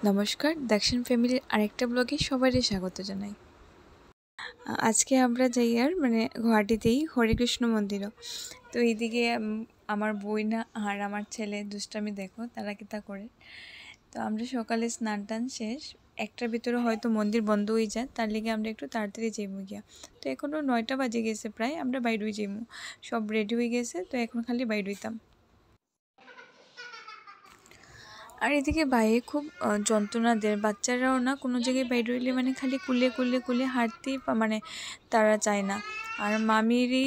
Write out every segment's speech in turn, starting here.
নমস্কার, দক্ষিণ ফ্যামিলির আরেকটা ব্লগে সবাইকে স্বাগত জানাই। আজকে আমরা যাই আর গুয়াহাটিতেই হরেকৃষ্ণ মন্দিরও। তো এইদিকে আমার বইনা আর আমার ছেলে দুষ্টামি দেখো তারা কি তা করে। তো আমরা সকালে স্নান টান শেষ, একটার ভিতরে হয়তো মন্দির বন্ধ হয়ে যায়, তার লিগে আমরা একটু তাড়াতাড়ি যাইমু গিয়া। তো এখনও 9টা বাজে গেছে প্রায়, আমরা বাইর হয়ে যাইমু, সব রেডি হয়ে গেছে। তো এখন খালি বাইর হইতাম। আর এদিকে বাইরে খুব যন্ত্রণা দেয়, বাচ্চারাও না কোনো জায়গায় বাইরে হইলে খালি কুলে হাঁটতেই তারা চায় না। আর মামিরই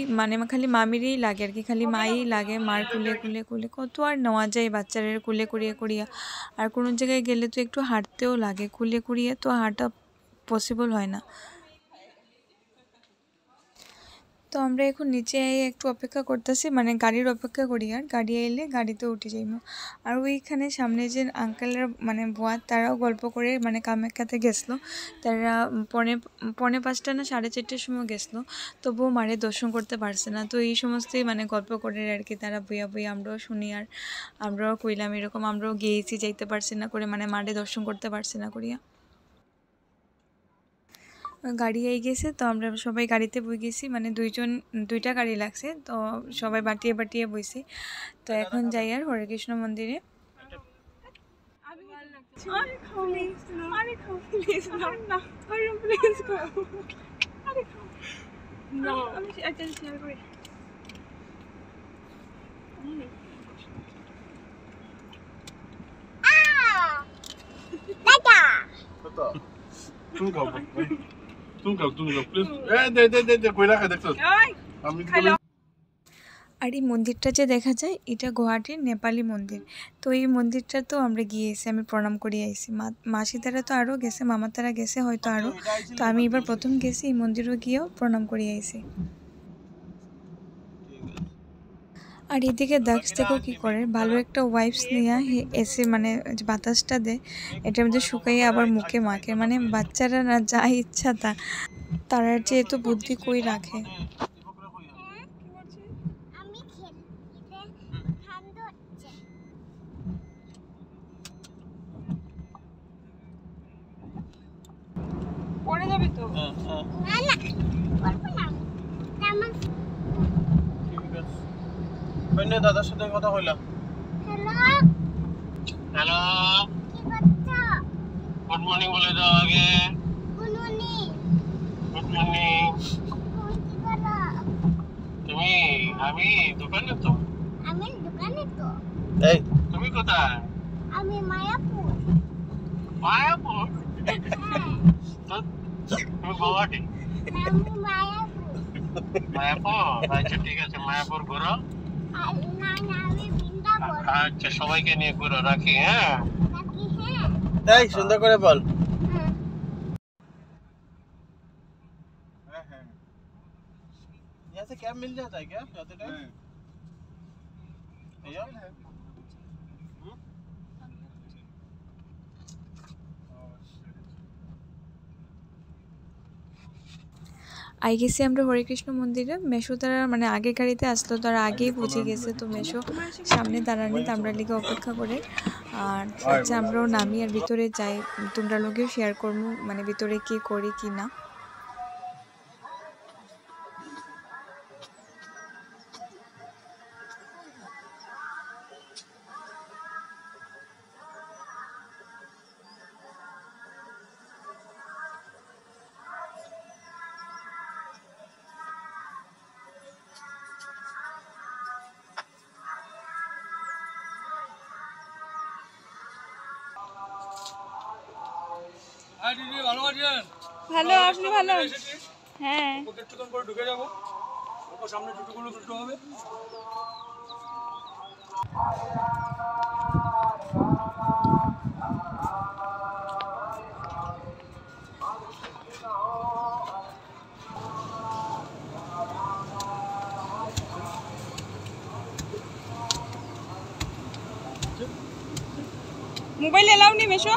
খালি মামিরই লাগে আর কি, খালি মাই লাগে, মার কুলে কত আর নেওয়া যায় বাচ্চাদের কুলে করিয়া। আর কোনো জায়গায় গেলে তো একটু হাঁটতেও লাগে, কুলে করিয়ে তো হাঁটা পসিবল হয় না। তো আমরা এখন নিচে একটু অপেক্ষা করতেছি, গাড়ির অপেক্ষা করি, আর গাড়ি এলে গাড়িতে উঠে যাইমু। আর ওইখানে সামনে যে আঙ্কেলের বুয়া তারাও গল্প করে কামাখ্যাতে গেছিলো। তারা পৌনে 5টা না 4:30টার সময় গেছিলো, তবুও মারে দর্শন করতে পারছে না। তো এই সমস্তই গল্প করে আর কি, তারা বইয়া আমরাও শুনি। আর আমরাও কইলাম এরকম আমরাও গিয়েছি, যাইতে পারছি না করে মারে দর্শন করতে পারছি না করিয়া। গাড়ি আই গেছে, তো আমরা সবাই গাড়িতে বই গেছি, দুইটা গাড়ি লাগছে, তো সবাই বাটিয়ে বইছি। তো এখন যাই আর হরেকৃষ্ণ মন্দিরে। আর এই মন্দিরটা যে দেখা যায়, এটা গুয়াহাটির নেপালি মন্দির। তো এই মন্দিরটা তো আমরা গিয়েছি, আমি প্রণাম করে আইছি। মাসি তারা তো আরও গেছে, মামা তারা গেছে হয়তো আরও। তো আমি এবার প্রথম গেছি, এই মন্দিরও গিয়েও প্রণাম করে আইছি। আর এদিকে দাক্স থেকেও কী করে, ভালো একটা ওয়াইপস নিয়ে এসে বাতাসটা দেয়, এটার মধ্যে শুকাইয়ে আবার মুখে মাখে। বাচ্চারা না যা ইচ্ছা তারা যে এত বুদ্ধি কই রাখে। পড়ে যাবে তো। দাদার সাথে কথা হইলাম। হ্যালো, গুড মর্নিং বলে দাও আগে। Good morning. তুমি? আমি দোকানে তো। এই তুমি কোথায়? আমি মায়াপুর। তো তুমি গুয়াহাটি? আমি মায়াপুর। আচ্ছা ঠিক আছে, মায়াপুর ঘুরো। আমি বৃন্দাবন। আচ্ছা, সবাইকে নিয়ে ঘুরো, রাখি। হ্যাঁ, হ্যাঁ। এই সুন্দর করে বল। यहाँ से कैब मिल जाता है क्या जाते टाइम? भैया আই গেছি আমরা হরেকৃষ্ণ মন্দিরে। মেশো তারা আগে গাড়িতে আসলো, তারা আগেই পৌঁছে গেছে। তো মেশো সামনে দাঁড়ানি, তো আমরা লিগে অপেক্ষা করে। আর আচ্ছা, আমরাও নামি আর ভিতরে যাই, তোমরা লোকেও শেয়ার করবো ভিতরে কি করি কি না। ভালো আছেন? ভালো, আপনি ভালো? হ্যাঁ। একটু করে ঢুকে যাবো, সামনে জুতোগুলো দুটো হবে। মোবাইল এলাও নি মেশো?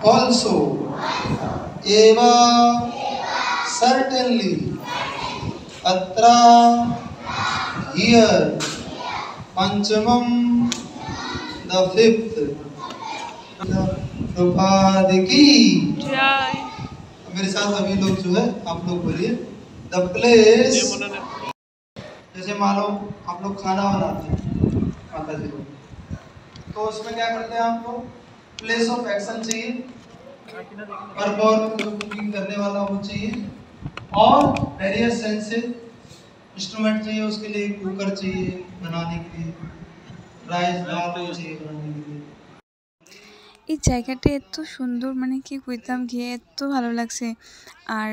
Also, eva, certainly, atra, here, panchamam, the fifth, प्रभात की मेरे साथ अभी लोग जो है आप लोग बोलिए द प्लेस। जैसे मान लो आप लोग खाना बनाते हैं माता जी को, तो उसमें क्या करते हैं आप लोग प्लेस ऑफ एक्शन चाहिए, वर्ब और जो कुकिंग करने वाला वो चाहिए, और वेरियस सेंसेस इंस्ट्रूमेंट चाहिए, उसके लिए कुकर चाहिए बनाने के लिए, राइस दाल चाहिए बनाने के लिए। এই জায়গাটা এত সুন্দর, মানে কি কইতাম, গিয়ে এত ভালো লাগছে। আর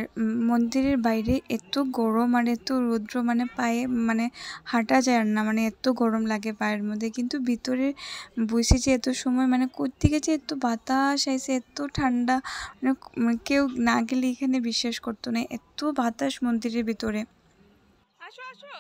মন্দিরের বাইরে এত গরম আর এত রৌদ্র, মানে পায়ে মানে হাঁটা যায় না, মানে এত গরম লাগে পায়ের মধ্যে। কিন্তু ভিতরে বসে যে এত সময়, মানে কোত্থেকে যে এত বাতাস আইছে, এত ঠান্ডা, মানে কেউ না গেলে এখানে বিশ্বাস করতো না, এত বাতাস মন্দিরের ভিতরে। আসো আসো,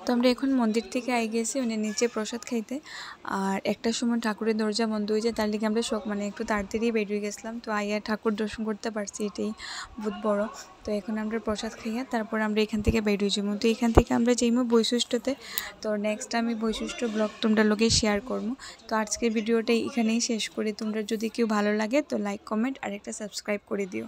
তো আমরা এখন মন্দির থেকে আই গেছি মানে নিচে প্রসাদ খাইতে। আর একটা সময় ঠাকুরের দরজা বন্ধ হয়ে যায়, তার লিগে আমরা মানে একটু তাড়াতাড়ি বেরিয়ে গেছিলাম। তো আইয়া ঠাকুর দর্শন করতে পারছি, এটাই বহুত বড়। তো এখন আমরা প্রসাদ খাইয়া তারপর আমরা এখান থেকে বেরিয়ে যাবো। তো এখান থেকে আমরা যাইমো বৈশিষ্ট্যতে। তো নেক্সট আমি বৈশিষ্ট্য ব্লগ তোমরা লোকে শেয়ার করবো। তো আজকের ভিডিওটা এখানেই শেষ করি। তোমরা যদি কেউ ভালো লাগে তো লাইক কমেন্ট আর একটা সাবস্ক্রাইব করে দিও।